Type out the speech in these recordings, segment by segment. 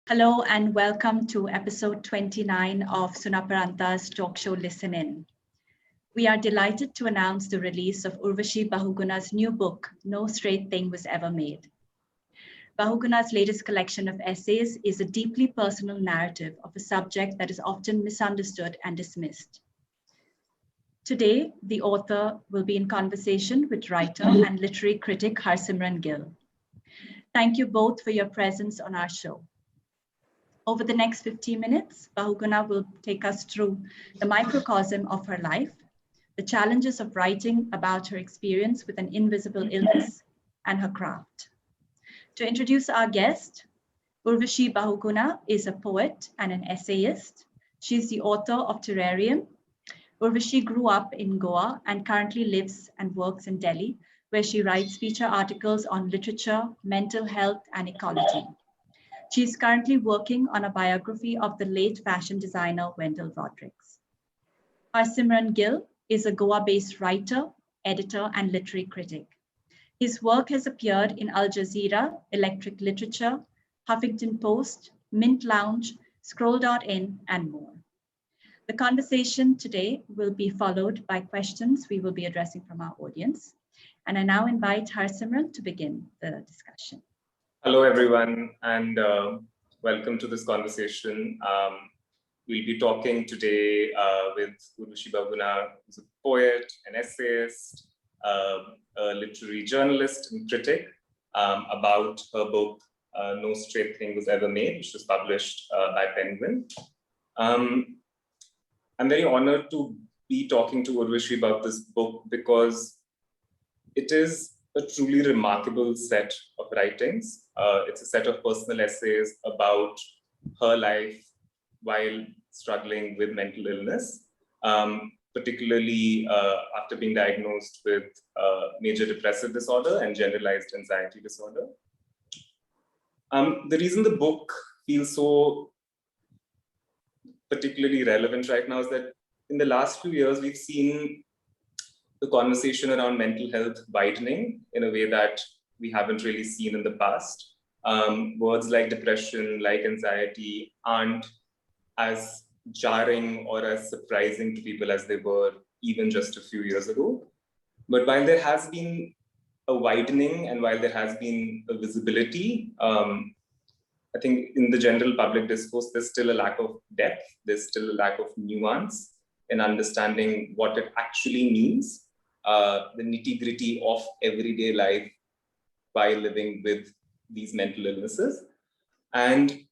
Hello and welcome to episode 29 of Sunaparanta's talk show ListenIN. We are delighted to announce the release of Urvashi Bahuguna's new book, No Straight Thing Was Ever Made. Bahuguna's latest collection of essays is a deeply personal narrative of a subject that is often misunderstood and dismissed. Today, the author will be in conversation with writer and literary critic Harsimran Gill. Thank you both for your presence on our show. Over the next 50 minutes, Bahuguna will take us through the microcosm of her life, the challenges of writing about her experience with an invisible illness, and her craft. To introduce our guest, Urvashi Bahuguna is a poet and an essayist. She's the author of Terrarium. Urvashi grew up in Goa and currently lives and works in Delhi, where she writes feature articles on literature, mental health, and ecology. She is currently working on a biography of the late fashion designer Wendell Rodrigues. Harsimran Gill is a Goa-based writer, editor, and literary critic. His work has appeared in Al Jazeera, Electric Literature, Huffington Post, Mint Lounge, Scroll.in, and more. The conversation today will be followed by questions we will be addressing from our audience. And I now invite Harsimran to begin the discussion. Hello, everyone, and welcome to this conversation. We'll be talking today with Urvashi Bahuguna, who's a poet, an essayist, a literary journalist and critic, about her book, No Straight Thing Was Ever Made, which was published by Penguin. I'm very honored to be talking to Urvashi about this book because it is a truly remarkable set of writings. It's a set of personal essays about her life while struggling with mental illness, particularly after being diagnosed with major depressive disorder and generalized anxiety disorder. The reason the book feels so particularly relevant right now is that in the last few years, we've seen the conversation around mental health widening in a way that we haven't really seen in the past. Words like depression, like anxiety, aren't as jarring or as surprising to people as they were even just a few years ago. But while there has been a widening and while there has been a visibility, I think in the general public discourse, there's still a lack of depth, there's still a lack of nuance in understanding what it actually means. The nitty-gritty of everyday life by living with these mental illnesses. And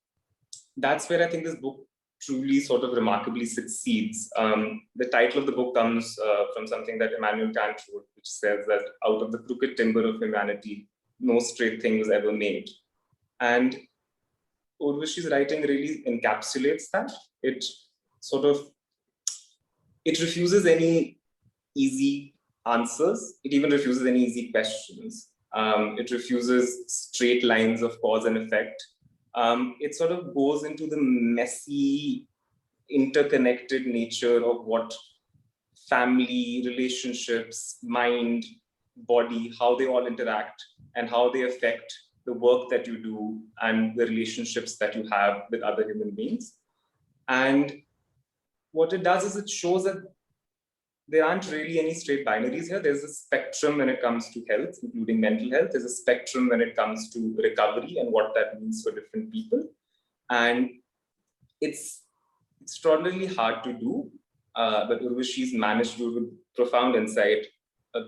that's where I think this book truly sort of remarkably succeeds. The title of the book comes from something that Immanuel Kant wrote, which says that out of the crooked timber of humanity, no straight thing was ever made. And Urvashi's writing really encapsulates that. It refuses any easy answers. It even refuses any easy questions. It refuses straight lines of cause and effect. It sort of goes into the messy, interconnected nature of what family, relationships, mind, body, how they all interact and how they affect the work that you do and the relationships that you have with other human beings. And what it does is it shows that there aren't really any straight binaries here. There's a spectrum when it comes to health, including mental health. There's a spectrum when it comes to recovery and what that means for different people. And it's extraordinarily hard to do, but Urvashi's managed to do with profound insight, a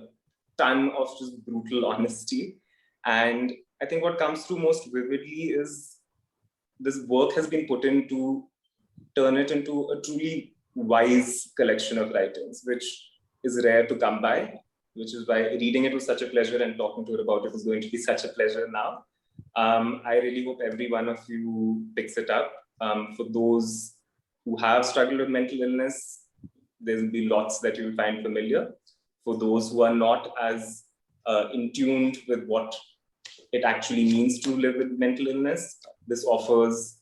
ton of just brutal honesty. And I think what comes through most vividly is this work has been put in to turn it into a truly wise collection of writings, which is rare to come by, which is why reading it was such a pleasure and talking to her about it is going to be such a pleasure now. I really hope every one of you picks it up. For those who have struggled with mental illness, there will be lots that you'll find familiar. For those who are not as in tune with what it actually means to live with mental illness, this offers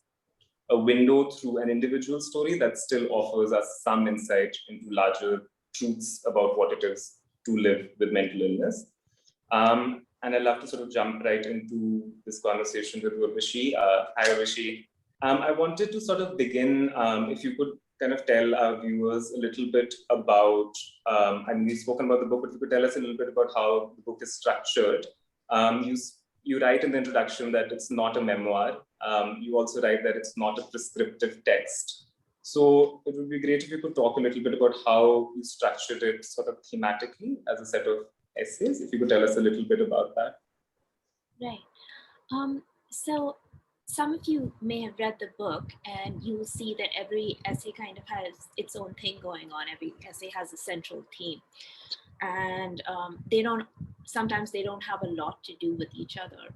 a window through an individual story that still offers us some insight into larger truths about what it is to live with mental illness. And I'd love to sort of jump right into this conversation with Urvashi. Hi, Urvashi. I wanted to sort of begin, if you could kind of tell our viewers a little bit about, I mean, we've spoken about the book, but if you could tell us a little bit about how the book is structured. You write in the introduction that it's not a memoir. You also write that it's not a prescriptive text. So it would be great if you could talk a little bit about how you structured it sort of thematically as a set of essays. If you could tell us a little bit about that. Right. So some of you may have read the book and you will see that every essay kind of has its own thing going on. Every essay has a central theme. And sometimes they don't have a lot to do with each other.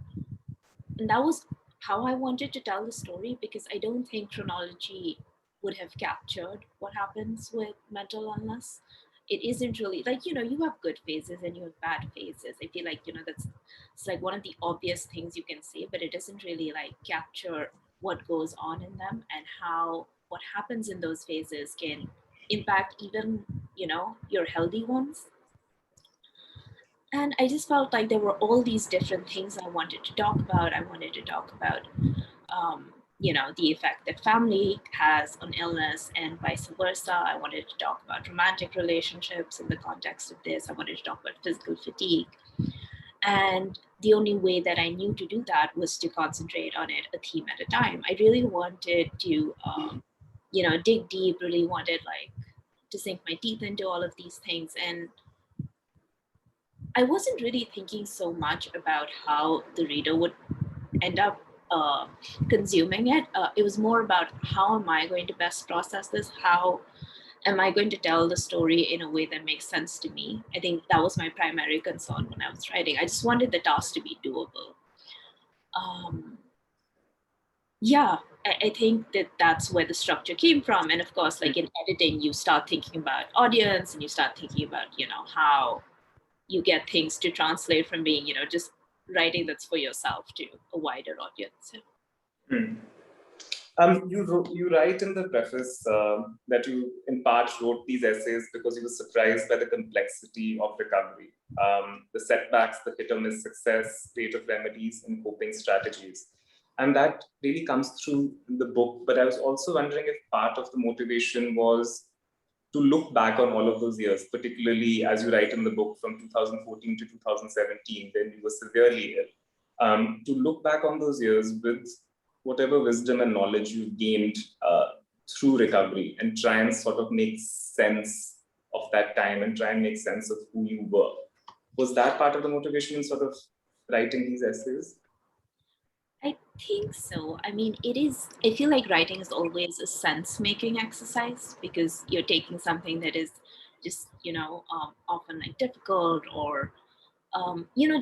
And that was how I wanted to tell the story, because I don't think chronology would have captured what happens with mental illness. It isn't really like, you have good phases and you have bad phases. I feel like, it's like one of the obvious things you can say, but it doesn't really like capture what goes on in them and how what happens in those phases can impact even, your healthy ones. And I just felt like there were all these different things I wanted to talk about. I wanted to talk about, the effect that family has on illness and vice versa. I wanted to talk about romantic relationships in the context of this. I wanted to talk about physical fatigue. And the only way that I knew to do that was to concentrate on it a theme at a time. I really wanted to, dig deep, really wanted like to sink my teeth into all of these things. And I wasn't really thinking so much about how the reader would end up consuming it. It was more about how am I going to best process this? How am I going to tell the story in a way that makes sense to me? I think that was my primary concern when I was writing. I just wanted the task to be doable. I think that's where the structure came from. And of course, like in editing, you start thinking about audience and you start thinking about, how you get things to translate from being, just writing that's for yourself to a wider audience. You write in the preface that you in part wrote these essays because you were surprised by the complexity of recovery, the setbacks, the hit or miss success, rate of remedies, and coping strategies. And that really comes through in the book. But I was also wondering if part of the motivation was to look back on all of those years, particularly as you write in the book from 2014 to 2017, when you were severely ill, to look back on those years with whatever wisdom and knowledge you've gained through recovery and try and sort of make sense of that time and try and make sense of who you were. Was that part of the motivation in sort of writing these essays? I think so. I mean, I feel like writing is always a sense-making exercise because you're taking something that is just, often like difficult or,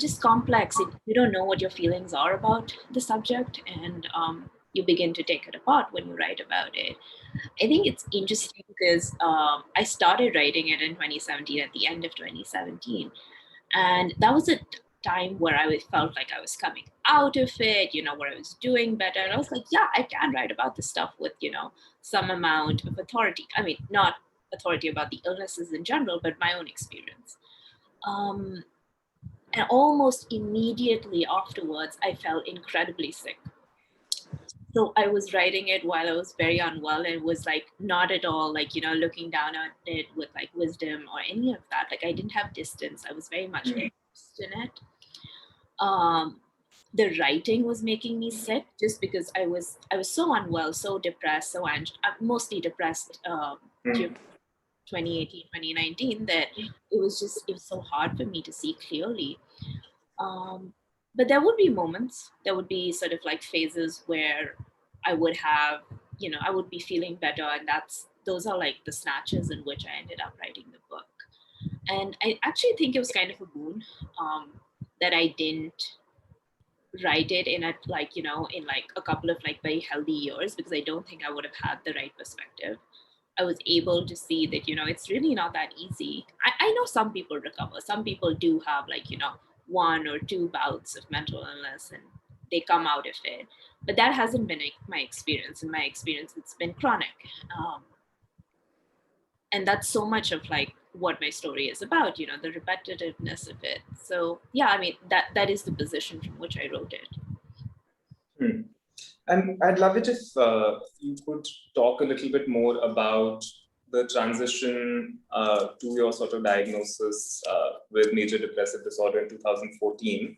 just complex. You don't know what your feelings are about the subject and you begin to take it apart when you write about it. I think it's interesting because I started writing it in 2017, at the end of 2017. And that was a time where I felt like I was coming out of it, where I was doing better. And I was like, yeah, I can write about this stuff with, some amount of authority. I mean, not authority about the illnesses in general, but my own experience. And almost immediately afterwards, I felt incredibly sick. So I was writing it while I was very unwell and was like not at all like, looking down at it with like wisdom or any of that. Like I didn't have distance. I was very much immersed in it. The writing was making me sick just because I was so unwell, so depressed, mostly depressed during 2018, 2019 that it was so hard for me to see clearly. But there would be moments, there would be sort of like phases where I would have, I would be feeling better. And those are like the snatches in which I ended up writing the book. And I actually think it was kind of a boon that I didn't write it in a couple of like very healthy years, because I don't think I would have had the right perspective. I was able to see that, it's really not that easy. I know some people recover. Some people do have like, one or two bouts of mental illness and they come out of it. But that hasn't been my experience. In my experience, it's been chronic. And that's so much of like what my story is about, the repetitiveness of it. So yeah, I mean, that is the position from which I wrote it. And I'd love it if you could talk a little bit more about the transition to your sort of diagnosis with major depressive disorder in 2014,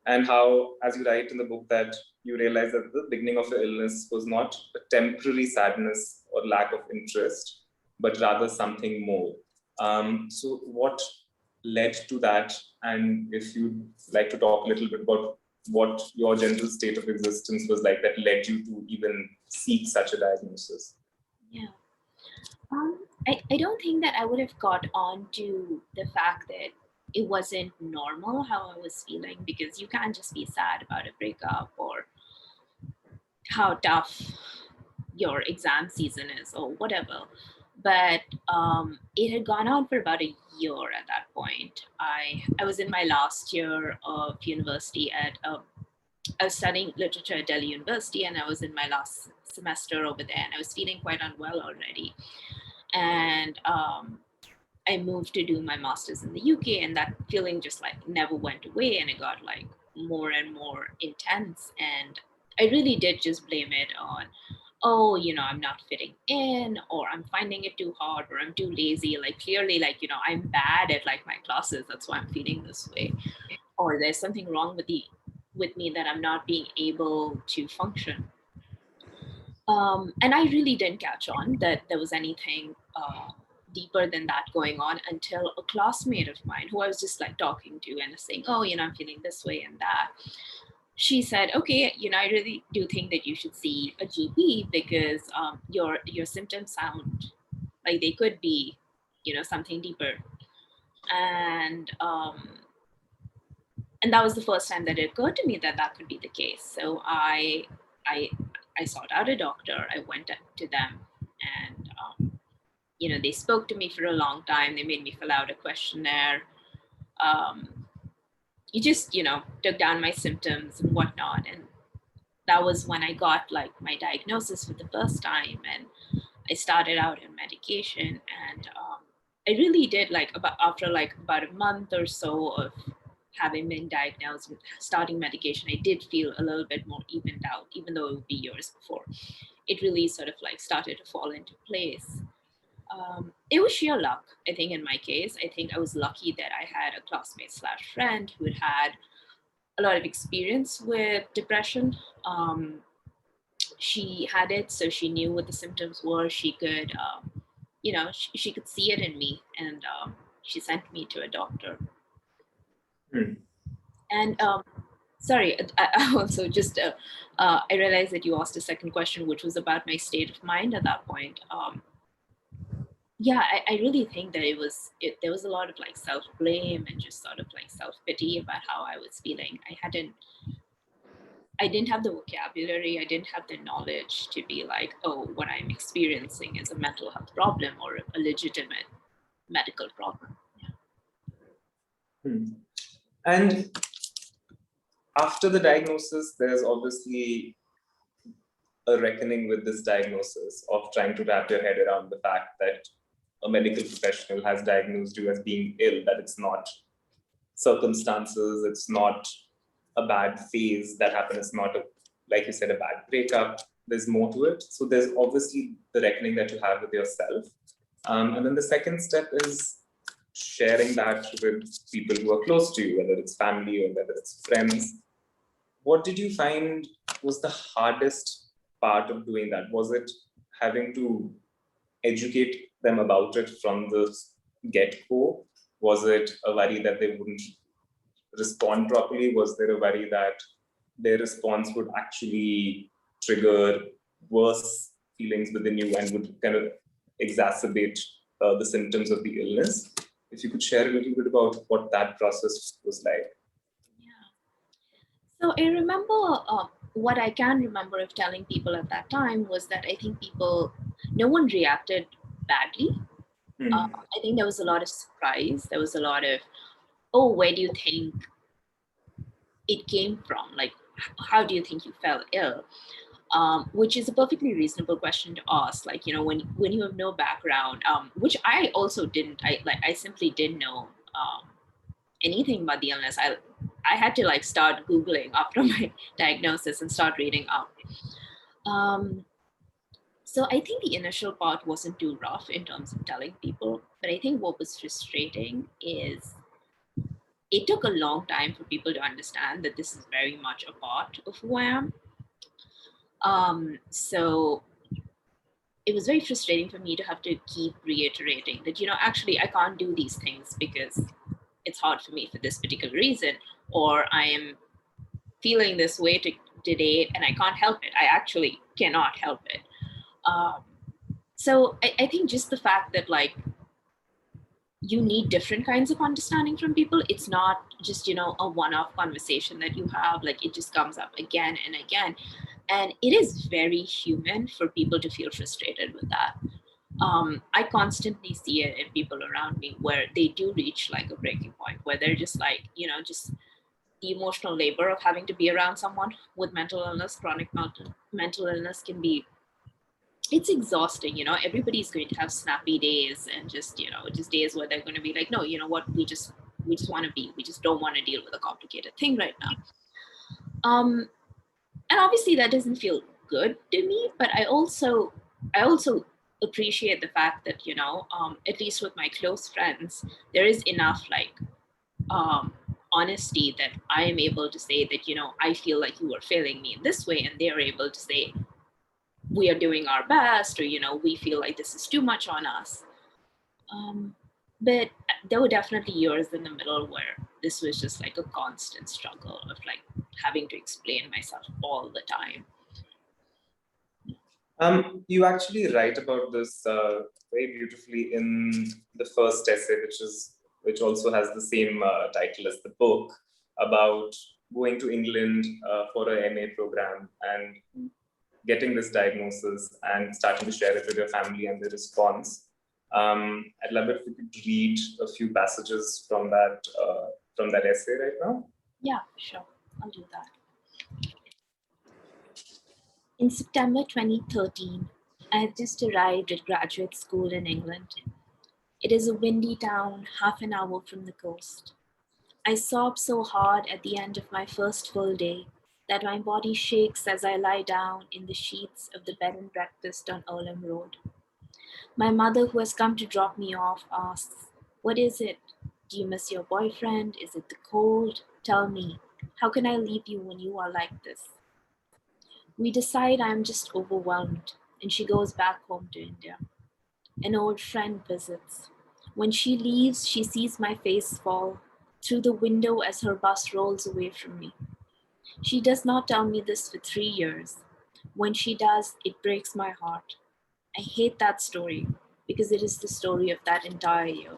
and how, as you write in the book, that you realized that the beginning of your illness was not a temporary sadness or lack of interest, but rather something more. So what led to that? And if you'd like to talk a little bit about what your general state of existence was like that led you to even seek such a diagnosis. Yeah. I don't think that I would have got on to the fact that it wasn't normal how I was feeling, because you can't just be sad about a breakup or how tough your exam season is or whatever. But it had gone on for about a year at that point. I was in my last year of university I was studying literature at Delhi University, and I was in my last semester over there, and I was feeling quite unwell already. And I moved to do my master's in the UK, and that feeling just like never went away, and it got like more and more intense. And I really did just blame it on, oh, I'm not fitting in, or I'm finding it too hard, or I'm too lazy. Like clearly, like, I'm bad at like my classes. That's why I'm feeling this way. Or there's something wrong with me that I'm not being able to function. And I really didn't catch on that there was anything deeper than that going on until a classmate of mine who I was just like talking to and saying, oh, I'm feeling this way and that. She said, okay, I really do think that you should see a GP because your symptoms sound like they could be, something deeper. And that was the first time that it occurred to me that that could be the case. So I sought out a doctor. I went to them, and they spoke to me for a long time. They made me fill out a questionnaire. You just took down my symptoms and whatnot, and that was when I got like my diagnosis for the first time, and I started out in medication, and I really did after about a month or so of having been diagnosed with starting medication, I did feel a little bit more evened out, even though it would be years before. It really sort of like started to fall into place. It was sheer luck, I think, in my case. I think I was lucky that I had a classmate / friend who had a lot of experience with depression. She had it, so she knew what the symptoms were. She could, she could see it in me, and she sent me to a doctor. And sorry, I also just, I realized that you asked a second question, which was about my state of mind at that point. Yeah, I really think that there was a lot of like self-blame and just sort of like self-pity about how I was feeling. I didn't have the vocabulary, I didn't have the knowledge to be like, oh, what I'm experiencing is a mental health problem or a legitimate medical problem. Yeah. And after the diagnosis, there's obviously a reckoning with this diagnosis of trying to wrap your head around the fact that a medical professional has diagnosed you as being ill, that it's not circumstances, it's not a bad phase that happened, it's not, like you said, a bad breakup. There's more to it. So there's obviously the reckoning that you have with yourself. And then the second step is sharing that with people who are close to you, whether it's family or whether it's friends. What did you find was the hardest part of doing that? Was it having to educate them about it from the get-go? Was it a worry that they wouldn't respond properly? Was there a worry that their response would actually trigger worse feelings within you and would kind of exacerbate the symptoms of the illness? If you could share a little bit about what that process was like. Yeah. So I remember, what I can remember of telling people at that time was that I think no one reacted badly. I think there was a lot of surprise. There was a lot of, oh, where do you think it came from? Like, how do you think you fell ill? Which is a perfectly reasonable question to ask. Like, when you have no background, which I also didn't. I simply didn't know anything about the illness. I had to like start Googling after my diagnosis and start reading up. So I think the initial part wasn't too rough in terms of telling people, but I think what was frustrating is it took a long time for people to understand that this is very much a part of who I am. So it was very frustrating for me to have to keep reiterating that, actually, I can't do these things because it's hard for me for this particular reason, or I am feeling this way today and I can't help it. I actually cannot help it. So I think just the fact that you need different kinds of understanding from people. It's not just, a one-off conversation that you have, it just comes up again and again. And it is very human for people to feel frustrated with that. I constantly see it in people around me where they do reach a breaking point where they're just just the emotional labor of having to be around someone with mental illness, chronic mental illness it's exhausting. Everybody's going to have snappy days and just days where they're going to be like, no, you know what, we just want to we just don't want to deal with a complicated thing right now. And obviously that doesn't feel good to me, but I also appreciate the fact that at least with my close friends there is enough honesty that I am able to say that I feel like you are failing me in this way, and they're able to say we are doing our best, or we feel like this is too much on us. But there were definitely years in the middle where this was just a constant struggle of having to explain myself all the time. You actually write about this very beautifully in the first essay, which also has the same title as the book, about going to England for a MA program and getting this diagnosis and starting to share it with your family and the response. I'd love it if you could read a few passages from that essay right now. Yeah, sure. I'll do that. In September 2013, I had just arrived at graduate school in England. It is a windy town, half an hour from the coast. I sob so hard at the end of my first full day that my body shakes as I lie down in the sheets of the bed and breakfast on Earlham Road. My mother, who has come to drop me off, asks, "What is it? Do you miss your boyfriend? Is it the cold? Tell me, how can I leave you when you are like this?" We decide I am just overwhelmed, and she goes back home to India. An old friend visits. When she leaves, she sees my face fall through the window as her bus rolls away from me. She does not tell me this for 3 years. When she does, it breaks my heart. I hate that story because it is the story of that entire year.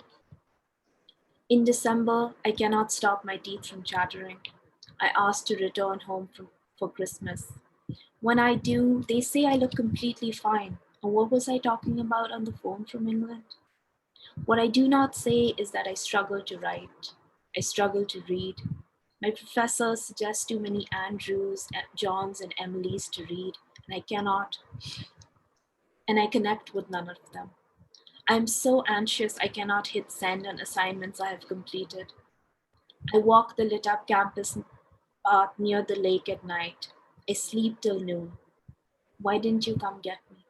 In December, I cannot stop my teeth from chattering. I ask to return home for Christmas. When I do, they say I look completely fine. And what was I talking about on the phone from England? What I do not say is that I struggle to write. I struggle to read. My professors suggest too many Andrews, Johns, and Emilys to read, and I cannot. And I connect with none of them. I am so anxious I cannot hit send on assignments I have completed. I walk the lit up campus path near the lake at night. I sleep till noon. Why didn't you come get me?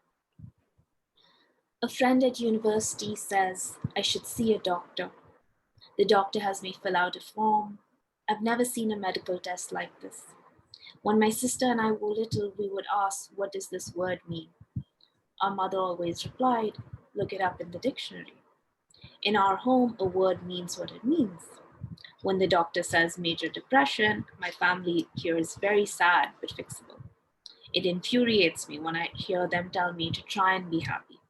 A friend at university says I should see a doctor. The doctor has me fill out a form. I've never seen a medical test like this. When my sister and I were little, we would ask, "What does this word mean?" Our mother always replied, "Look it up in the dictionary." In our home, a word means what it means. When the doctor says major depression, my family here is very sad but fixable. It infuriates me when I hear them tell me to try and be happy.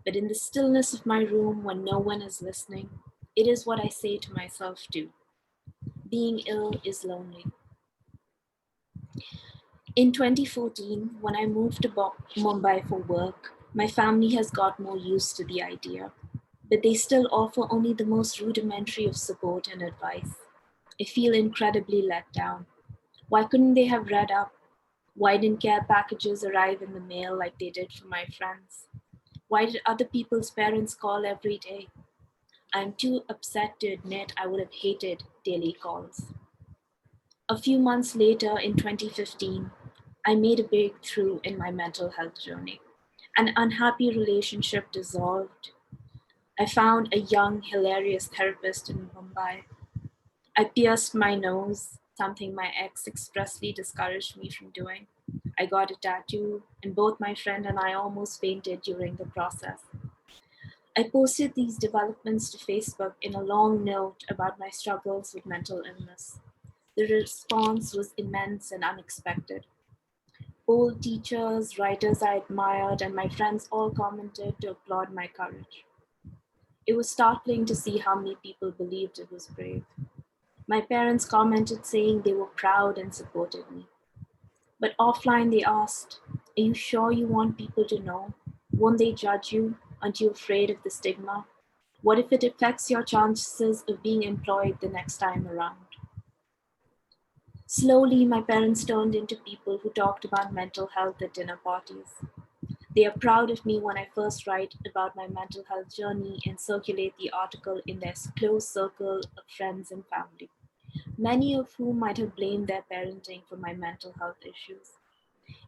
But in the stillness of my room when no one is listening, it is what I say to myself too. Being ill is lonely. In 2014, when I moved to Mumbai for work, my family has got more used to the idea, but they still offer only the most rudimentary of support and advice. I feel incredibly let down. Why couldn't they have read up? Why didn't care packages arrive in the mail like they did for my friends? Why did other people's parents call every day? I'm too upset to admit I would have hated daily calls. A few months later, in 2015, I made a breakthrough in my mental health journey. An unhappy relationship dissolved. I found a young, hilarious therapist in Mumbai. I pierced my nose, something my ex expressly discouraged me from doing. I got a tattoo, and both my friend and I almost fainted during the process. I posted these developments to Facebook in a long note about my struggles with mental illness. The response was immense and unexpected. Old teachers, writers I admired, and my friends all commented to applaud my courage. It was startling to see how many people believed it was brave. My parents commented saying they were proud and supported me. But offline they asked, "Are you sure you want people to know? Won't they judge you? Aren't you afraid of the stigma? What if it affects your chances of being employed the next time around?" Slowly, my parents turned into people who talked about mental health at dinner parties. They are proud of me when I first write about my mental health journey and circulate the article in their close circle of friends and family, many of whom might have blamed their parenting for my mental health issues.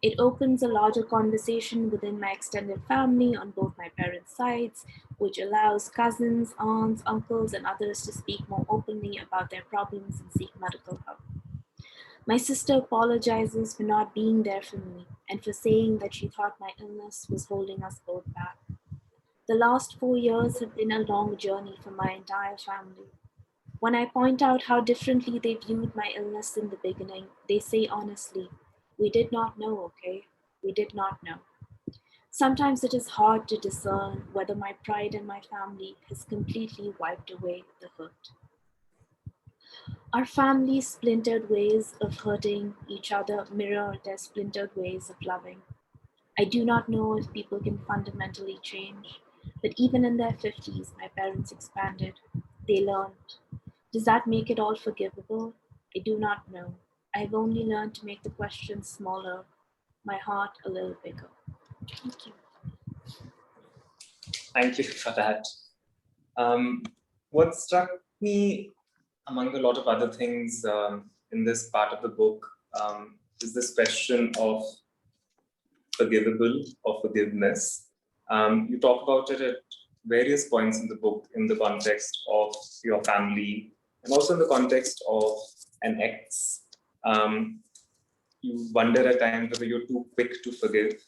It opens a larger conversation within my extended family on both my parents' sides, which allows cousins, aunts, uncles, and others to speak more openly about their problems and seek medical help. My sister apologizes for not being there for me and for saying that she thought my illness was holding us both back. The last 4 years have been a long journey for my entire family. When I point out how differently they viewed my illness in the beginning, they say honestly, "We did not know, okay? We did not know." Sometimes it is hard to discern whether my pride in my family has completely wiped away the hurt. Our family's splintered ways of hurting each other mirror their splintered ways of loving. I do not know if people can fundamentally change, but even in their 50s, my parents expanded. They learned. Does that make it all forgivable? I do not know. I've only learned to make the questions smaller, my heart a little bigger. Thank you. Thank you for that. What struck me, among a lot of other things in this part of the book, is this question of forgivable or forgiveness. You talk about it at various points in the book in the context of your family and also in the context of an ex. You wonder at times whether you're too quick to forgive,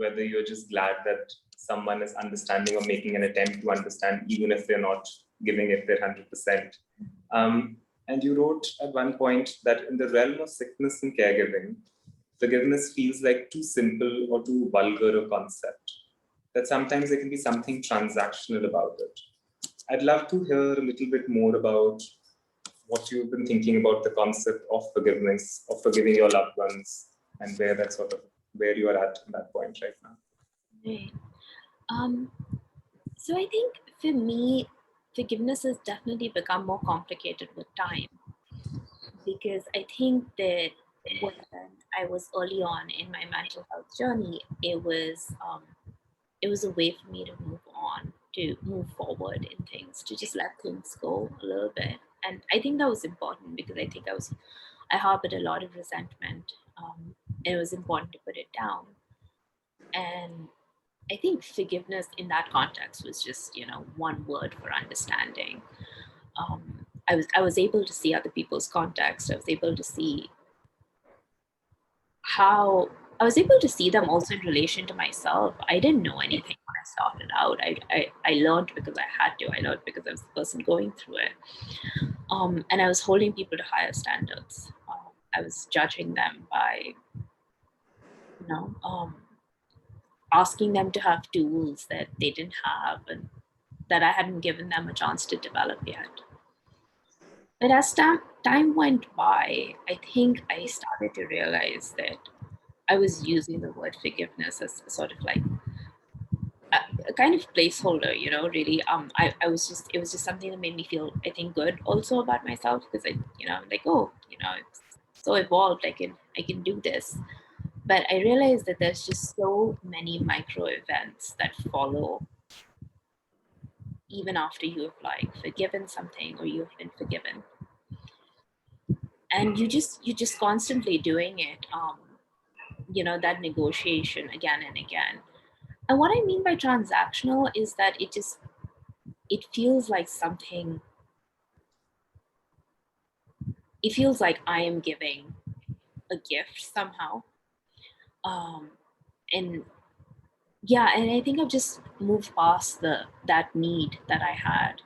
whether you're just glad that someone is understanding or making an attempt to understand, even if they're not giving it their 100%. And you wrote at one point that in the realm of sickness and caregiving, forgiveness feels like too simple or too vulgar a concept, that sometimes there can be something transactional about it. I'd love to hear a little bit more about what you've been thinking about the concept of forgiveness, of forgiving your loved ones, and where that's sort of where you are at that point right now. Right. So I think for me, forgiveness has definitely become more complicated with time, because I think that when I was early on in my mental health journey, it was a way for me to move on, to move forward in things, to just let things go a little bit. And I think that was important because I think I harbored a lot of resentment. And it was important to put it down. And I think forgiveness in that context was just, one word for understanding. I was able to see other people's context. I was able to see them also in relation to myself. I didn't know anything when I started out. I learned because I had to. I learned because I was the person going through it. And I was holding people to higher standards. I was judging them by, asking them to have tools that they didn't have and that I hadn't given them a chance to develop yet. But as time went by, I think I started to realize that I was using the word forgiveness as sort of like a kind of placeholder, really. It was just something that made me feel, I think, good also about myself, because it's so evolved, I can do this. But I realized that there's just so many micro events that follow even after you have forgiven something or you've been forgiven. And you're just constantly doing it. that negotiation again and again. And what I mean by transactional is that it feels like something, it feels like I am giving a gift somehow. And yeah, and I think I've just moved past that need that I had.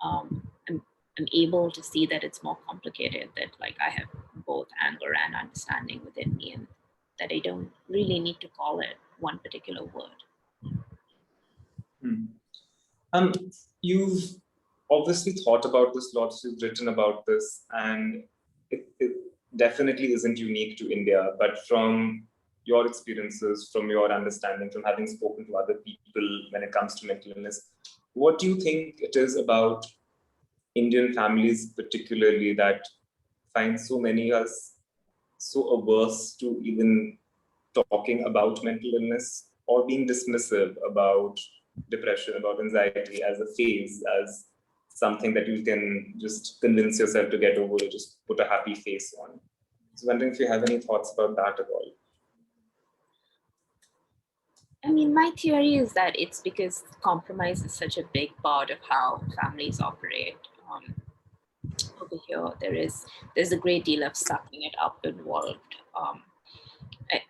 I'm able to see that it's more complicated, that like I have both anger and understanding within me, and that I don't really need to call it one particular word. You've obviously thought about this lots, you've written about this, and it definitely isn't unique to India, but from your experiences, from your understanding, from having spoken to other people when it comes to mental illness, what do you think it is about Indian families particularly that find so many of us so averse to even talking about mental illness or being dismissive about depression, about anxiety as a phase, as something that you can just convince yourself to get over or just put a happy face on? So wondering if you have any thoughts about that at all. I mean, my theory is that it's because compromise is such a big part of how families operate. Over here, there's a great deal of sucking it up involved.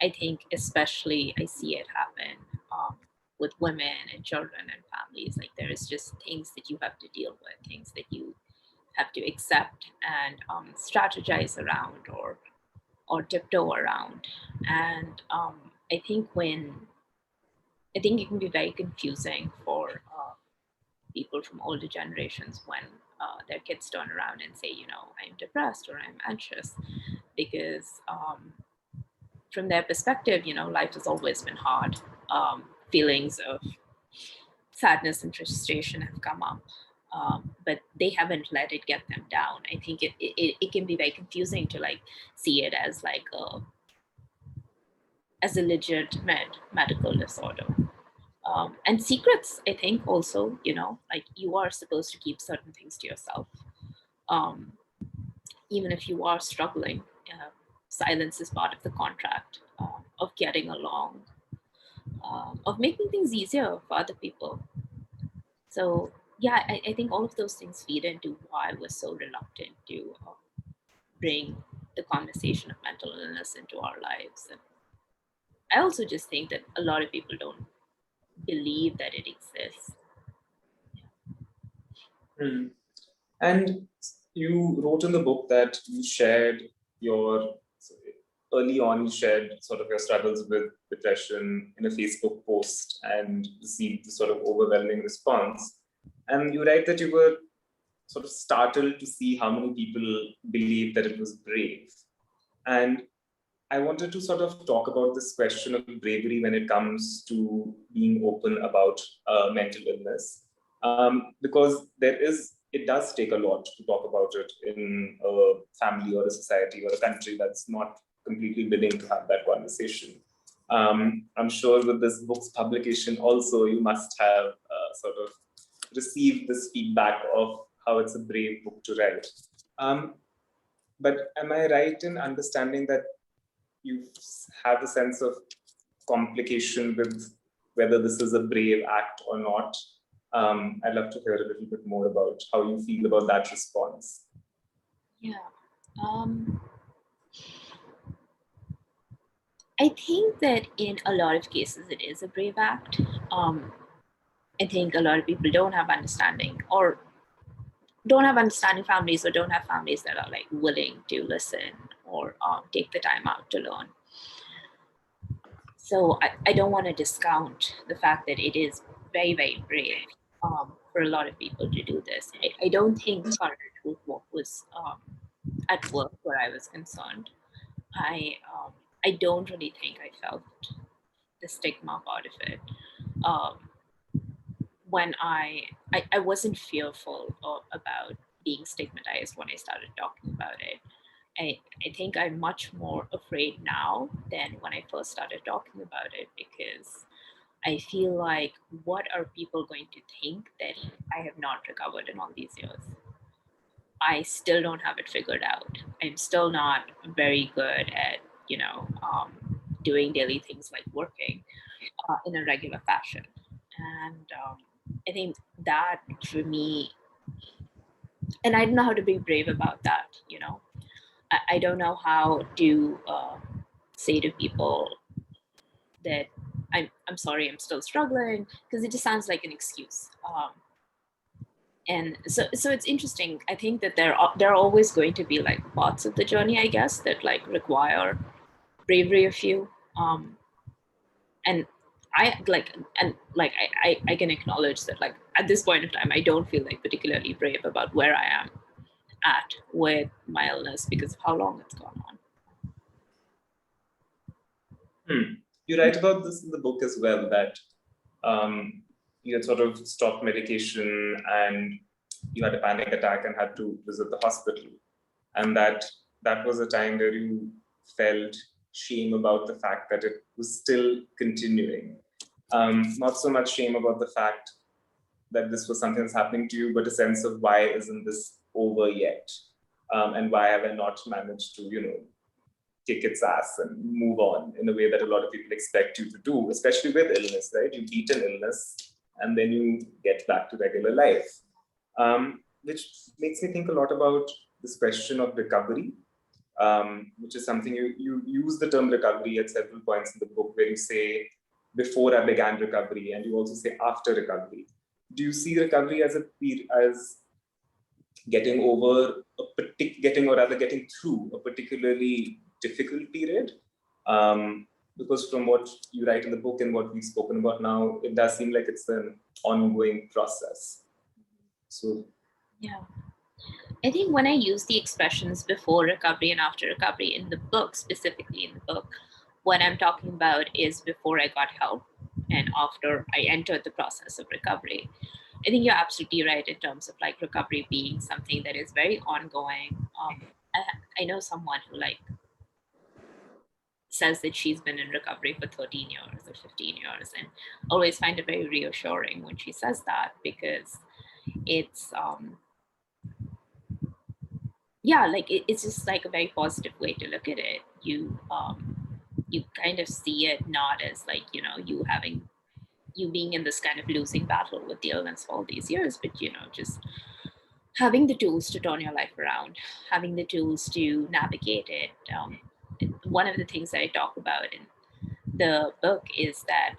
I think especially I see it happen with women and children and families. Like there is just things that you have to deal with, things that you have to accept and strategize around or tiptoe around. And I think it can be very confusing for people from older generations when their kids turn around and say, I'm depressed or I'm anxious, because from their perspective, life has always been hard. Feelings of sadness and frustration have come up, but they haven't let it get them down. I think it can be very confusing to like see it as like as a legitimate medical disorder. And secrets, I think also, like you are supposed to keep certain things to yourself. Um, Even if you are struggling, silence is part of the contract of getting along, of making things easier for other people. So yeah, I think all of those things feed into why I was so reluctant to bring the conversation of mental illness into our lives. And I also just think that a lot of people don't believe that it exists. And you wrote in the book that you shared early on, you shared sort of your struggles with depression in a Facebook post and received this sort of overwhelming response. And you write that you were sort of startled to see how many people believed that it was brave. And I wanted to sort of talk about this question of bravery when it comes to being open about mental illness, because it does take a lot to talk about it in a family or a society or a country that's not completely willing to have that conversation. I'm sure with this book's publication also, you must have sort of received this feedback of how it's a brave book to write. But am I right in understanding that you have a sense of complication with whether this is a brave act or not? I'd love to hear a little bit more about how you feel about that response. Yeah. I think that in a lot of cases it is a brave act. I think a lot of people don't have understanding families, or don't have families that are like willing to listen or take the time out to learn. So I don't want to discount the fact that it is very, very brave for a lot of people to do this. I don't think current with what was at work where I was concerned, I don't really think I felt the stigma part of it. When I wasn't fearful about being stigmatized when I started talking about it. I think I'm much more afraid now than when I first started talking about it, because I feel like, what are people going to think that I have not recovered in all these years? I still don't have it figured out. I'm still not very good at, doing daily things like working in a regular fashion. And I think that for me, and I don't know how to be brave about that, you know. I don't know how to say to people that I'm sorry, I'm still struggling, because it just sounds like an excuse. And so it's interesting. I think that there are always going to be like parts of the journey, I guess, that like require bravery of you. And I can acknowledge that like at this point of time, I don't feel like particularly brave about where I am at with my illness because of how long it's gone on. You write about this in the book as well, that you had sort of stopped medication and you had a panic attack and had to visit the hospital. And that was a time where you felt shame about the fact that it was still continuing. Not so much shame about the fact that this was something that's happening to you, but a sense of why isn't this over yet? And why have I not managed to, kick its ass and move on in a way that a lot of people expect you to do, especially with illness, right? You beat an illness and then you get back to regular life. Which makes me think a lot about this question of recovery, which is something you use the term recovery at several points in the book, where you say, before I began recovery, and you also say after recovery. Do you see recovery as getting over getting through a particularly difficult period? Because from what you write in the book and what we've spoken about now, it does seem like it's an ongoing process. So yeah, I think when I use the expressions before recovery and after recovery in the book, specifically in the book, what I'm talking about is before I got help and after I entered the process of recovery. I think you're absolutely right in terms of like recovery being something that is very ongoing. I know someone who like says that she's been in recovery for 13 years or 15 years, and always find it very reassuring when she says that, because it's it's just like a very positive way to look at it. You kind of see it not as like, you being in this kind of losing battle with the illness all these years, but just having the tools to turn your life around, having the tools to navigate it. One of the things that I talk about in the book is that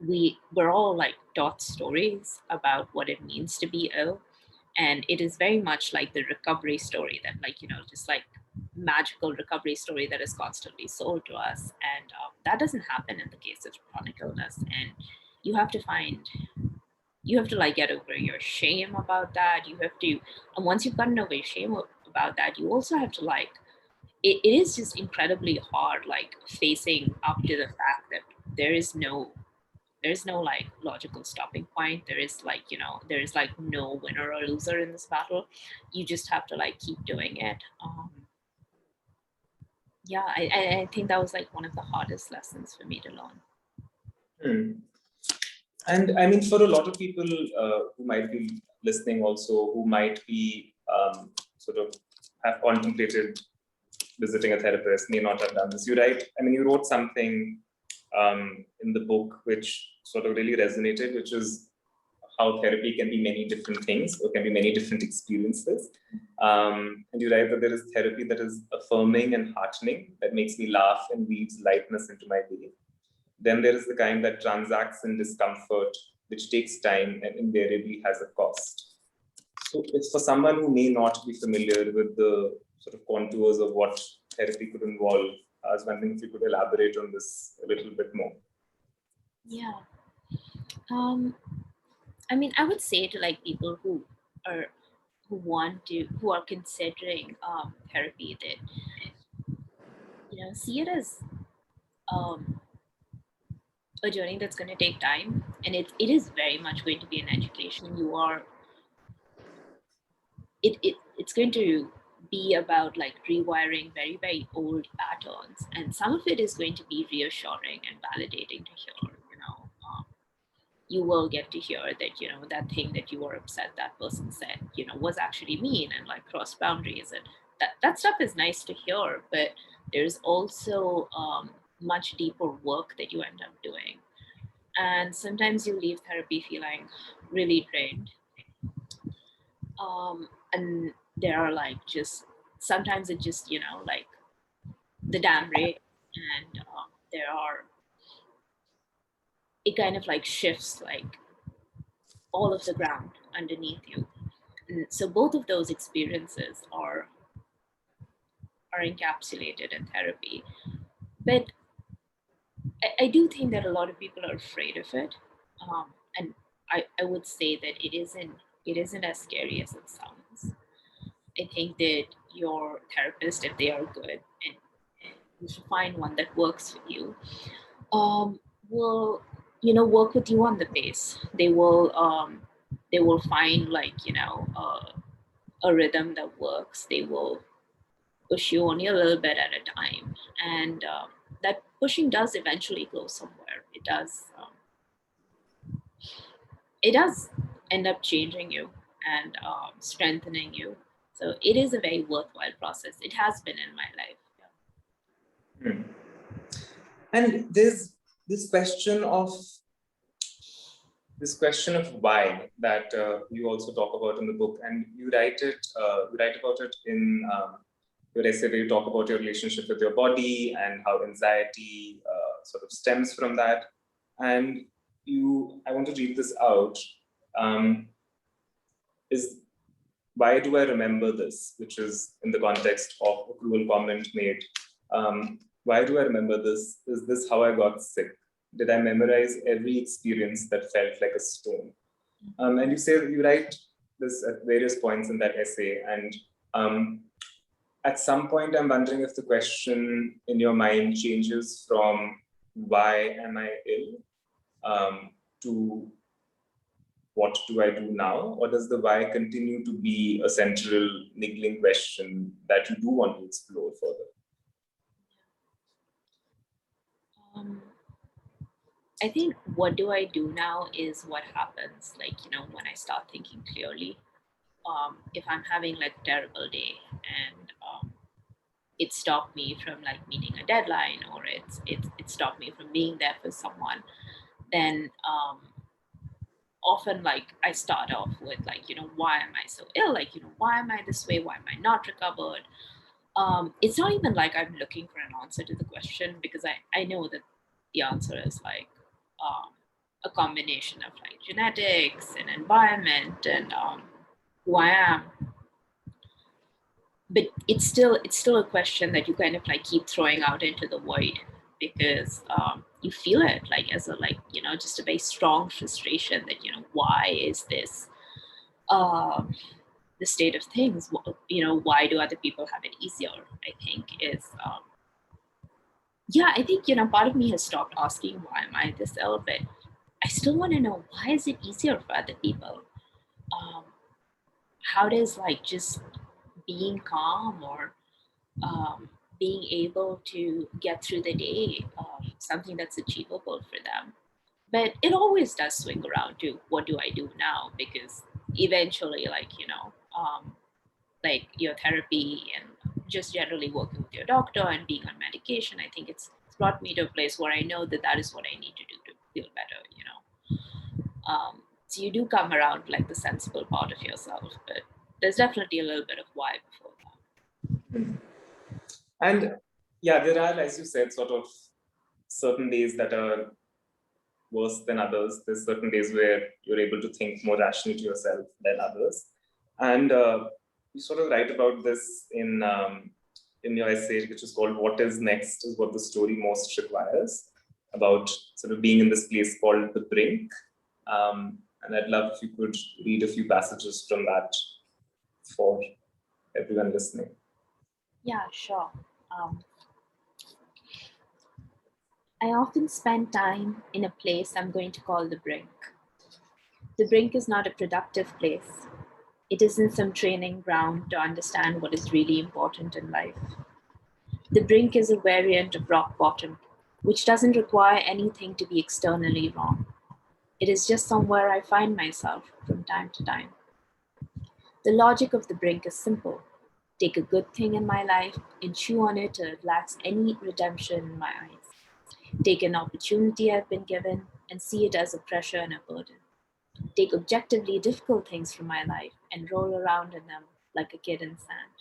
we're all like taught stories about what it means to be ill, and it is very much like the recovery story that just like magical recovery story that is constantly sold to us, and that doesn't happen in the case of chronic illness. And you have to like get over your shame about that. And once you've gotten over your shame about that, you also have to like it is just incredibly hard, like facing up to the fact that there's no like logical stopping point. There is like no winner or loser in this battle. You just have to like keep doing it. I think that was like one of the hardest lessons for me to learn. And I mean, for a lot of people who might be listening also, who might be sort of have contemplated visiting a therapist, may not have done this. You wrote something in the book which sort of really resonated, which is how therapy can be many different things or can be many different experiences. And you write that there is therapy that is affirming and heartening, that makes me laugh and weaves lightness into my day. Then there is the kind that transacts in discomfort, which takes time and invariably has a cost. So it's for someone who may not be familiar with the sort of contours of what therapy could involve. I was wondering if you could elaborate on this a little bit more. Yeah. I mean, I would say to like people who are considering therapy, that see it as a journey that's going to take time, and it is very much going to be an education. It's going to be about like rewiring very, very old patterns, and some of it is going to be reassuring and validating to hear. You will get to hear that that thing that you were upset that person said was actually mean and like crossed boundaries, and that stuff is nice to hear. But there's also much deeper work that you end up doing. And sometimes you leave therapy feeling really drained. And there are like sometimes it just, like the dam breaks, and it kind of like shifts like all of the ground underneath you. And so both of those experiences are encapsulated in therapy. But I do think that a lot of people are afraid of it. And I would say that it isn't as scary as it sounds. I think that your therapist, if they are good, and you should find one that works for you, will work with you on the pace. They will find like a rhythm that works. They will push you only a little bit at a time, and that pushing does eventually go somewhere. It does end up changing you and strengthening you. So it is a very worthwhile process. It has been in my life. Hmm. And there's this question of why that you also talk about in the book, and you write about it in your essay where you talk about your relationship with your body and how anxiety sort of stems from that. And I want to read this out. Is why do I remember this? Which is in the context of a cruel comment made. Why do I remember this? Is this how I got sick? Did I memorize every experience that felt like a stone? And you write this at various points in that essay. And at some point, I'm wondering if the question in your mind changes from why am I ill to what do I do now? Or does the why continue to be a central niggling question that you do want to explore further? I think what do I do now is what happens, like, when I start thinking clearly. If I'm having like a terrible day and it stopped me from like meeting a deadline, or it stopped me from being there for someone, then often like I start off with like, why am I so ill? Like, why am I this way? Why am I not recovered? It's not even like I'm looking for an answer to the question, because I know that the answer is like a combination of like genetics and environment and who I am. But it's still a question that you kind of like keep throwing out into the void, because you feel it like as a like just a very strong frustration that why is this the state of things? Why do other people have it easier? I think is I think part of me has stopped asking why am I this ill, but I still want to know, why is it easier for other people? How does like just being calm or being able to get through the day something that's achievable for them? But it always does swing around to what do I do now, because eventually like like your therapy and just generally working with your doctor and being on medication, I think it's brought me to a place where I know that is what I need to do to feel better. So you do come around like the sensible part of yourself, but there's definitely a little bit of why before that. And there are, as you said, sort of certain days that are worse than others. There's certain days where you're able to think more rationally to yourself than others. And you sort of write about this in your essay, which is called "What Is Next is What the Story Most Requires," about sort of being in this place called the brink. And I'd love if you could read a few passages from that for everyone listening. Yeah, sure. I often spend time in a place I'm going to call the brink. The brink is not a productive place. It isn't some training ground to understand what is really important in life. The brink is a variant of rock bottom, which doesn't require anything to be externally wrong. It is just somewhere I find myself from time to time. The logic of the brink is simple. take a good thing in my life and chew on it till it lacks any redemption in my eyes. Take an opportunity I've been given and see it as a pressure and a burden. Take objectively difficult things from my life and roll around in them like a kid in sand.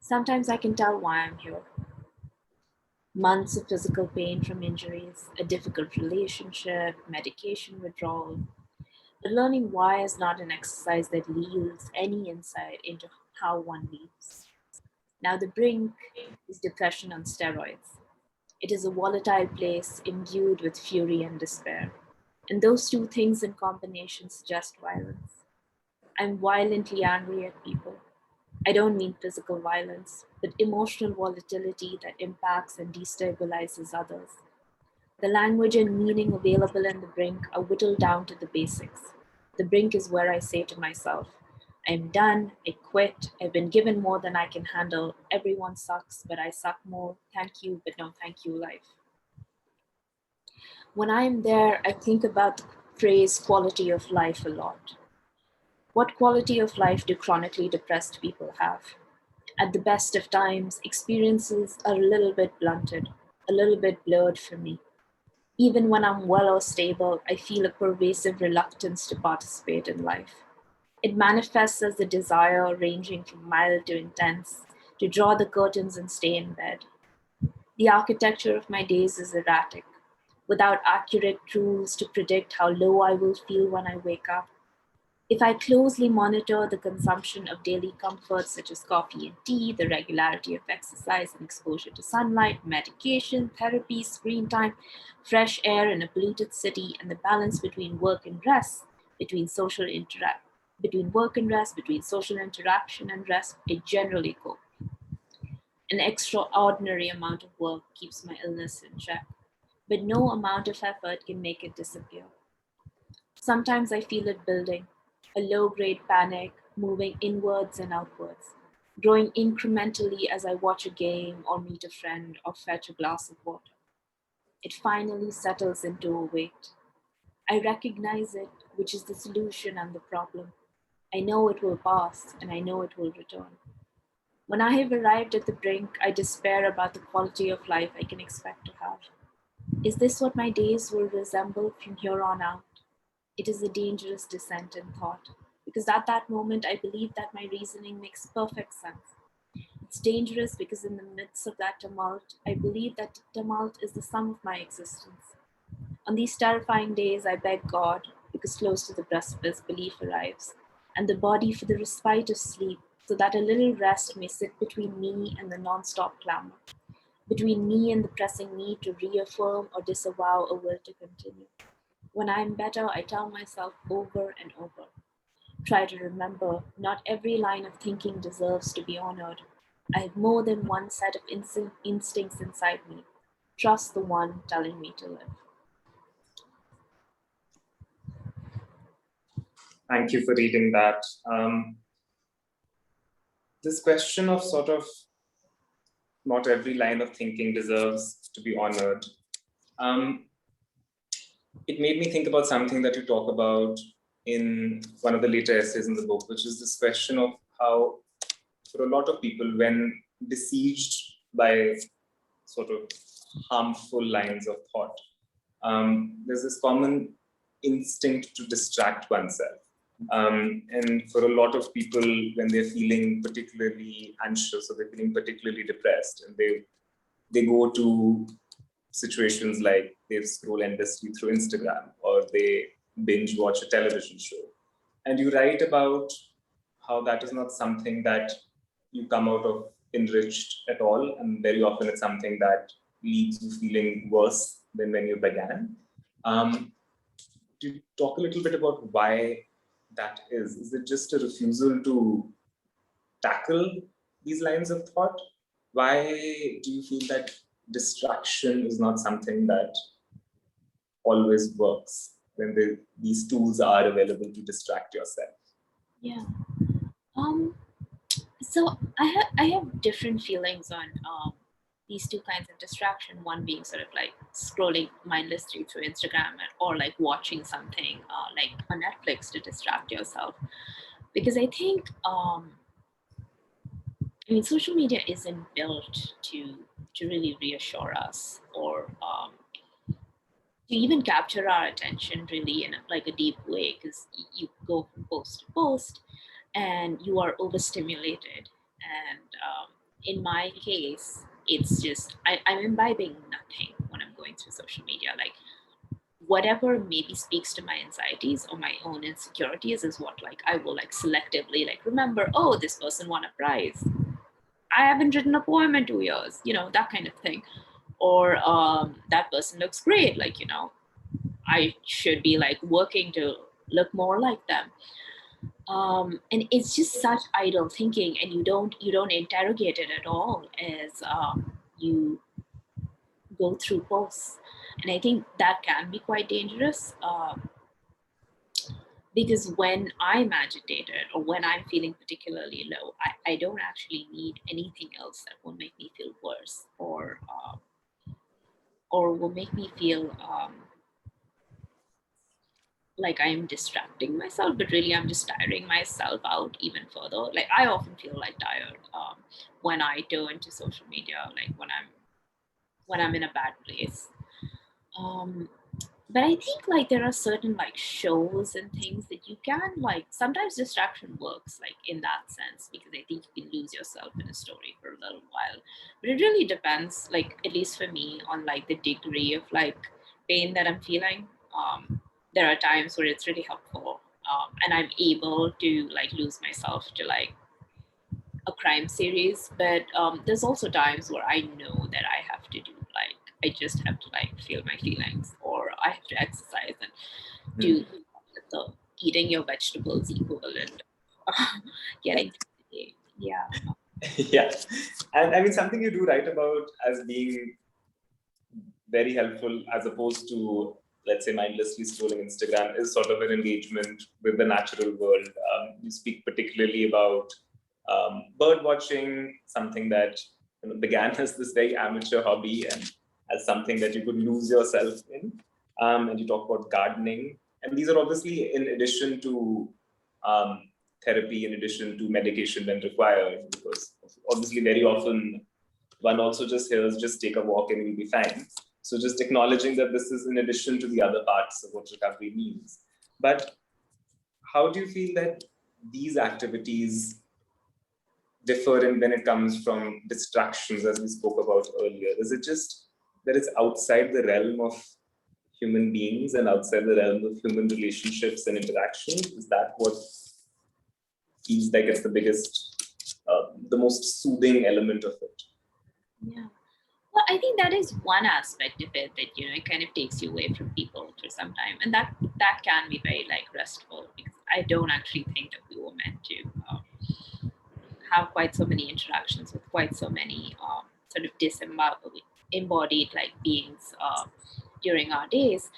Sometimes I can tell why I'm here. Months of physical pain from injuries, a difficult relationship, medication withdrawal. But learning why is not an exercise that yields any insight into how one lives. Now, the brink is depression on steroids. It is a volatile place imbued with fury and despair. And those two things in combination suggest violence. I'm violently angry at people. I don't mean physical violence, but emotional volatility that impacts and destabilizes others. The language and meaning available in the brink are whittled down to the basics. The brink is where I say to myself, I'm done, I quit, I've been given more than I can handle, everyone sucks, but I suck more, thank you, but no thank you life. When I'm there, I think about the phrase quality of life a lot. What quality of life do chronically depressed people have? At the best of times, experiences are a little bit blunted, a little bit blurred for me. Even when I'm well or stable, I feel a pervasive reluctance to participate in life. It manifests as a desire ranging from mild to intense, to draw the curtains and stay in bed. The architecture of my days is erratic, without accurate rules to predict how low I will feel when I wake up. If I closely monitor the consumption of daily comforts such as coffee and tea, the regularity of exercise and exposure to sunlight, medication, therapy, screen time, fresh air in a polluted city, and the balance between work and rest, between work and rest, between social interaction and rest, I generally cope. An extraordinary amount of work keeps my illness in check, but no amount of effort can make it disappear. Sometimes I feel it building, a low-grade panic moving inwards and outwards, growing incrementally as I watch a game or meet a friend or fetch a glass of water. It finally settles into a weight. I recognize it, which is the solution and the problem. I know it will pass and I know it will return. When I have arrived at the brink, I despair about the quality of life I can expect to have. Is this what my days will resemble from here on out? It is a dangerous descent in thought, because at that moment I believe that my reasoning makes perfect sense. It's dangerous because in the midst of that tumult, I believe that tumult is the sum of my existence. On these terrifying days, I beg God, because close to the precipice, belief arrives, and the body for the respite of sleep, so that a little rest may sit between me and the non-stop clamor, between me and the pressing need to reaffirm or disavow a will to continue. When I'm better, I tell myself over and over. Try to remember, not every line of thinking deserves to be honored. I have more than one set of instincts inside me. Trust the one telling me to live. Thank you for reading that. This question of sort of not every line of thinking deserves to be honored. It made me think about something that you talk about in one of the later essays in the book, which is this question of how, for a lot of people, when besieged by sort of harmful lines of thought, there's this common instinct to distract oneself. And for a lot of people, when they're feeling particularly anxious or they're feeling particularly depressed, and they go to situations like they scroll endlessly through Instagram or they binge watch a television show. And you write about how that is not something that you come out of enriched at all. And very often it's something that leaves you feeling worse than when you began. Do you talk a little bit about why that is? Is it just a refusal to tackle these lines of thought? Why do you feel that distraction is not something that always works when these tools are available to distract yourself? Yeah. So I have different feelings on these two kinds of distraction. One being sort of like scrolling mindlessly through Instagram or like watching something like on Netflix to distract yourself. Because I think I mean, social media isn't built to really reassure us or to even capture our attention really in like a deep way, because you go from post to post and you are overstimulated. And in my case, it's just I'm imbibing nothing when I'm going through social media. Like whatever maybe speaks to my anxieties or my own insecurities is what like I will like selectively like remember. Oh, this person won a prize. I haven't written a poem in 2 years. That kind of thing. Or that person looks great. Like I should be like working to look more like them. And it's just such idle thinking, and you don't interrogate it at all as you go through posts. And I think that can be quite dangerous, because when I'm agitated or when I'm feeling particularly low, I don't actually need anything else that will make me feel worse, or will make me feel like I'm distracting myself, but really I'm just tiring myself out even further. Like I often feel like tired when I turn to social media, like when I'm in a bad place. Um, but I think like there are certain like shows and things that you can like, sometimes distraction works like in that sense, because I think you can lose yourself in a story for a little while. But it really depends, like at least for me, on like the degree of like pain that I'm feeling. There are times where it's really helpful, and I'm able to like lose myself to like a crime series. But there's also times where I know that I have to do like, I just have to like feel my feelings, or I have to exercise and do the eating your vegetables equivalent. Getting through the day. Yeah. Yeah. And I mean, something you do write about as being very helpful as opposed to, let's say, mindlessly scrolling Instagram is sort of an engagement with the natural world. You speak particularly about bird watching, something that began as this very amateur hobby and as something that you could lose yourself in. And you talk about gardening. And these are obviously in addition to um, therapy, in addition to medication when required, because obviously very often one also just hears, just take a walk and you'll be fine. So just acknowledging that this is in addition to the other parts of what recovery means. But how do you feel that these activities differ in when it comes from distractions, as we spoke about earlier? Is it just that it's outside the realm of human beings and outside the realm of human relationships and interactions? Is that what feels like it's the biggest, the most soothing element of it? Yeah. Well, I think that is one aspect of it, that it kind of takes you away from people for some time, and that can be very like restful, because I don't actually think that we were meant to have quite so many interactions with quite so many sort of disembodied like beings during our days.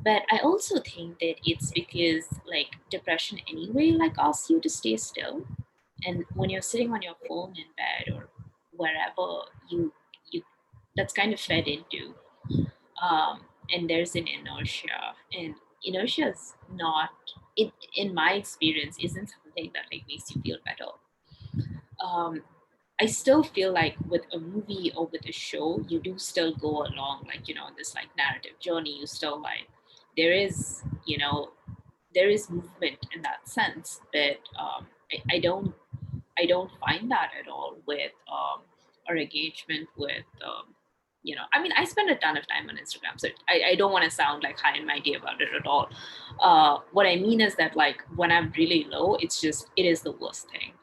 But I also think that it's because like depression anyway like asks you to stay still, and when you're sitting on your phone in bed or wherever, you that's kind of fed into, and there's an inertia, and inertia is not, it in my experience isn't something that like makes you feel better. um, I still feel like with a movie or with a show, you do still go along, like, this like narrative journey. You still like, there is, there is movement in that sense, but I don't find that at all with our engagement with, I mean, I spend a ton of time on Instagram, so I don't want to sound like high and mighty about it at all. What I mean is that like when I'm really low, it is the worst thing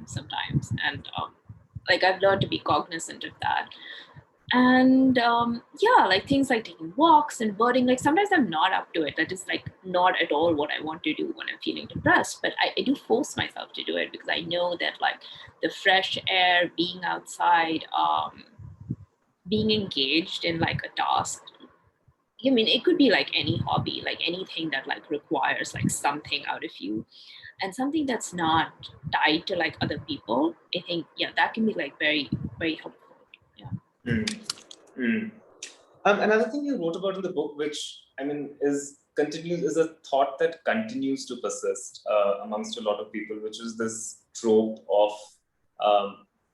sometimes. And like I've learned to be cognizant of that. And yeah, like things like taking walks and birding, like sometimes I'm not up to it. That is like not at all what I want to do when I'm feeling depressed, but I do force myself to do it, because I know that like the fresh air, being outside, being engaged in like a task, I mean, it could be like any hobby, like anything that like requires like something out of you, and something that's not tied to like other people. I think, yeah, that can be like very, very helpful. Yeah. Another thing you wrote about in the book, which I mean is a thought that continues to persist amongst a lot of people, which is this trope of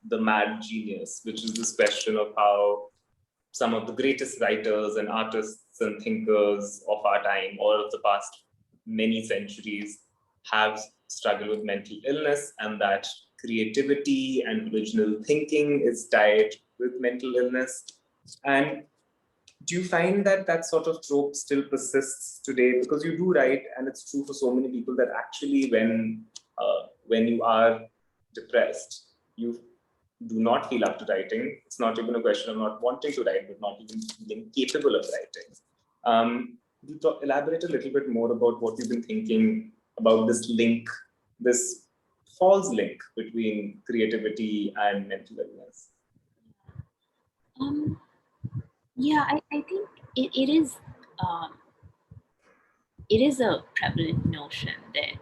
the mad genius, which is this question of how some of the greatest writers and artists and thinkers of our time, or of the past many centuries, have struggled with mental illness, and that creativity and original thinking is tied with mental illness. And do you find that that sort of trope still persists today? Because you do write, and it's true for so many people, that actually when you are depressed, you do not feel up to writing. It's not even a question of not wanting to write, but not even feeling capable of writing. Could you elaborate a little bit more about what you've been thinking about this link, this false link between creativity and mental illness? Yeah, I think it is a prevalent notion that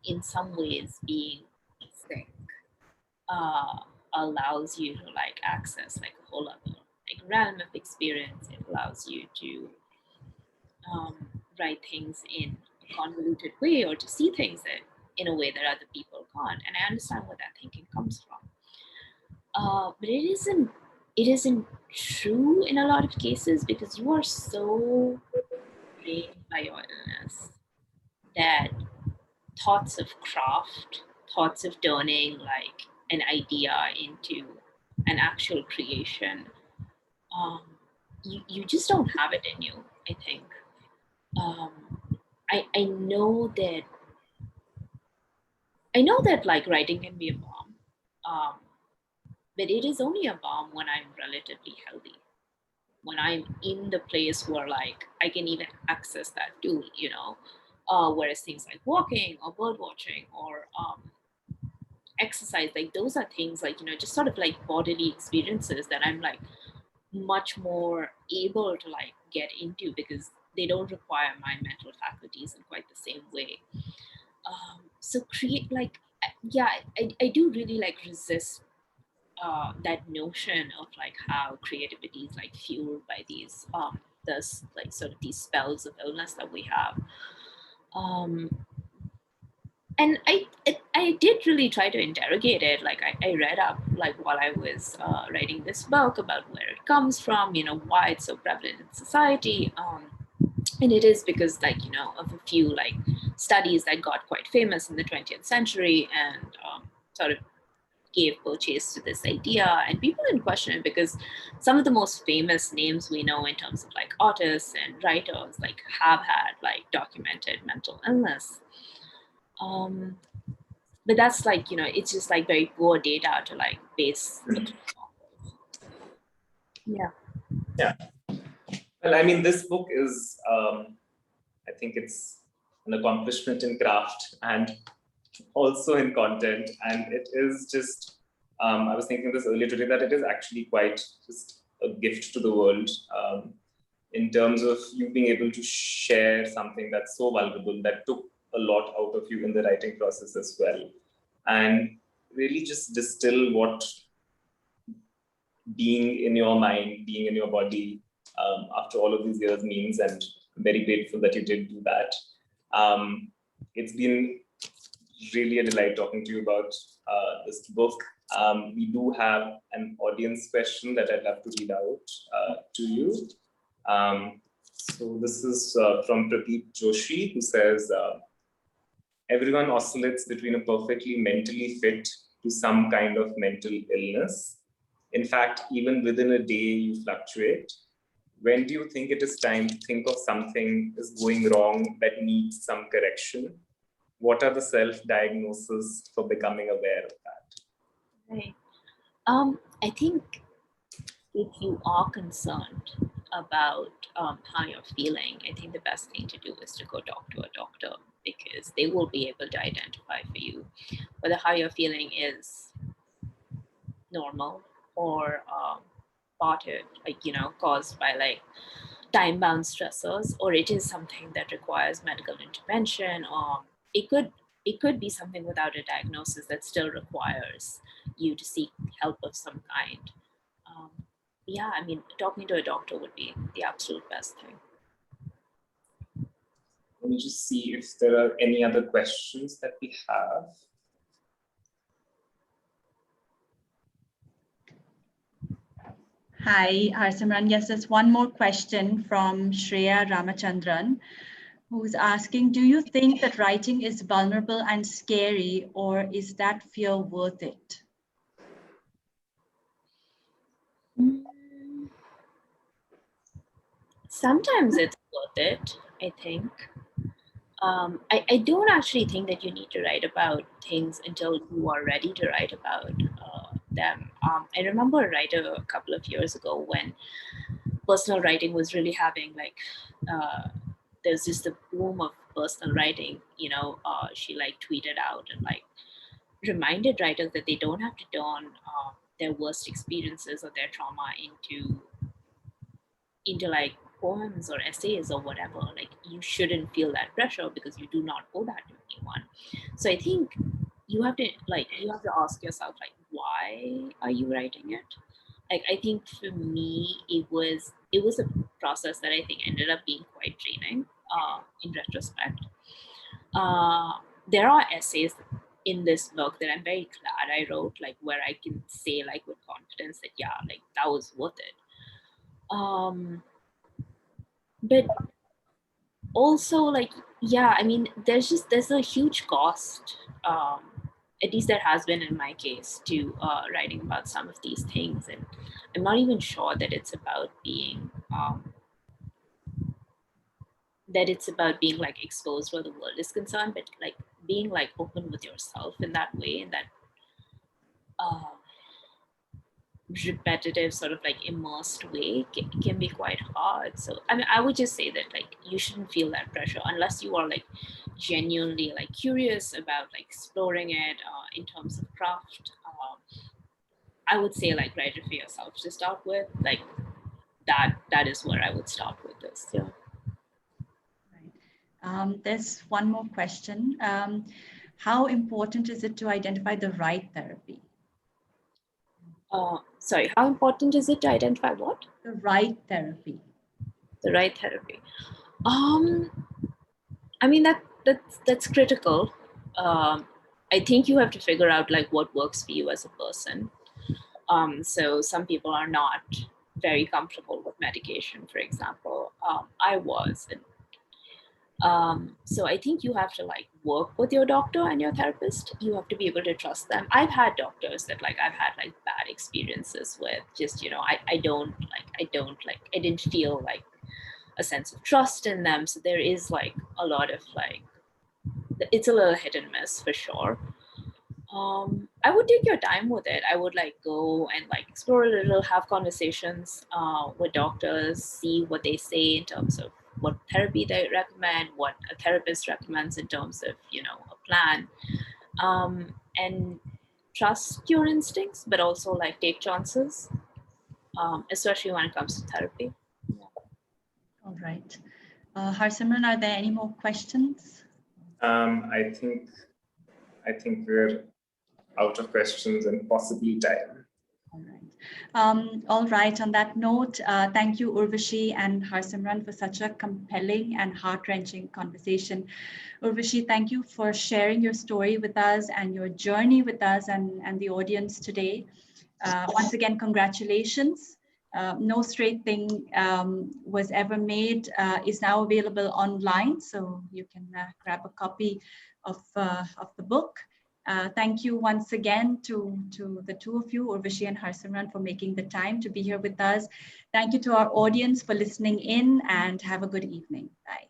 in some ways being sick allows you to like access like a whole other like realm of experience. It allows you to write things in a convoluted way, or to see things that in a way that other people can't. And I understand where that thinking comes from. But it isn't true in a lot of cases, because you are so drained by your illness that thoughts of craft, thoughts of turning like an idea into an actual creation, you just don't have it in you, I think. I know that like writing can be a balm, but it is only a balm when I'm relatively healthy, when I'm in the place where like I can even access that tool, you know. Whereas things like walking or bird watching or exercise, like those are things like, you know, just sort of like bodily experiences that I'm like much more able to like get into, because they don't require my mental faculties in quite the same way. So create like, yeah, I do really like resist that notion of like how creativity is like fueled by these this like sort of these spells of illness that we have. And I did really try to interrogate it. Like I read up like while I was writing this book about where it comes from, you know, why it's so prevalent in society. And it is because like, you know, of a few like studies that got quite famous in the 20th century and sort of gave purchase to this idea, and people didn't question it because some of the most famous names we know in terms of like artists and writers like have had like documented mental illness. But that's like, you know, it's just like very poor data to like base. Yeah. Well, I mean, this book is, I think it's an accomplishment in craft and also in content. And it is just, I was thinking this earlier today, that it is actually quite just a gift to the world, in terms of you being able to share something that's so vulnerable, that took a lot out of you in the writing process as well. And really just distill what being in your mind, being in your body, after all of these years means, and I'm very grateful that you did do that. It's been really a delight talking to you about this book. We do have an audience question that I'd love to read out to you. So this is from Pradeep Joshi, who says, everyone oscillates between a perfectly mentally fit to some kind of mental illness. In fact, even within a day, you fluctuate. When do you think it is time to think of something is going wrong that needs some correction? What are the self-diagnoses for becoming aware of that? Right. I think if you are concerned about how you're feeling, I think the best thing to do is to go talk to a doctor, because they will be able to identify for you whether how you're feeling is normal or part of, like, you know, caused by like time-bound stressors, or it is something that requires medical intervention, or it could be something without a diagnosis that still requires you to seek help of some kind. Yeah, I mean, talking to a doctor would be the absolute best thing. Let me just see if there are any other questions that we have. Hi, Harsimran. Yes, there's one more question from Shreya Ramachandran, who's asking, do you think that writing is vulnerable and scary, or is that fear worth it? Sometimes it's worth it, I think. I don't actually think that you need to write about things until you are ready to write about them. I remember a writer a couple of years ago when personal writing was really having like, there's just a boom of personal writing, she like tweeted out and like reminded writers that they don't have to turn their worst experiences or their trauma into like poems or essays or whatever. Like you shouldn't feel that pressure because you do not owe that to anyone. So I think you have to ask yourself, like, why are you writing it? Like I think for me it was a process that I think ended up being quite draining in retrospect. There are essays in this book that I'm very glad I wrote, like where I can say like with confidence that yeah, like that was worth it. But also like, yeah, I mean, there's a huge cost, at least there has been in my case, to writing about some of these things. And I'm not even sure that it's about being like exposed where the world is concerned, but like being like open with yourself in that way, and that repetitive sort of like immersed way can be quite hard. So I mean, I would just say that like you shouldn't feel that pressure unless you are like genuinely like curious about like exploring it in terms of craft. I would say like write it for yourself to start with. Like that is where I would start with this. Yeah. There's one more question. How important is it to identify the right therapy? Sorry, how important is it to identify what? The right therapy. The right therapy. I mean that's critical. I think you have to figure out like what works for you as a person. So some people are not very comfortable with medication, for example. I was, and so I think you have to like work with your doctor and your therapist. You have to be able to trust them. I've had doctors that like I've had like bad experiences with. Just I didn't feel like a sense of trust in them. So there is like a lot of like, it's a little hit and miss for sure. I would take your time with it. I would like go and like explore a little, have conversations with doctors, see what they say in terms of what therapy they recommend, what a therapist recommends in terms of a plan, and trust your instincts, but also like take chances, especially when it comes to therapy. Yeah. All right. Harsimran, are there any more questions? I think we're out of questions and possibly time. All right. On that note, thank you, Urvashi and Harsimran, for such a compelling and heart-wrenching conversation. Urvashi, thank you for sharing your story with us and your journey with us and the audience today. Once again, congratulations. No Straight Thing was ever made is now available online, so you can grab a copy of the book. Thank you once again to the two of you, Urvashi and Harsimran, for making the time to be here with us. Thank you to our audience for listening in, and have a good evening. Bye.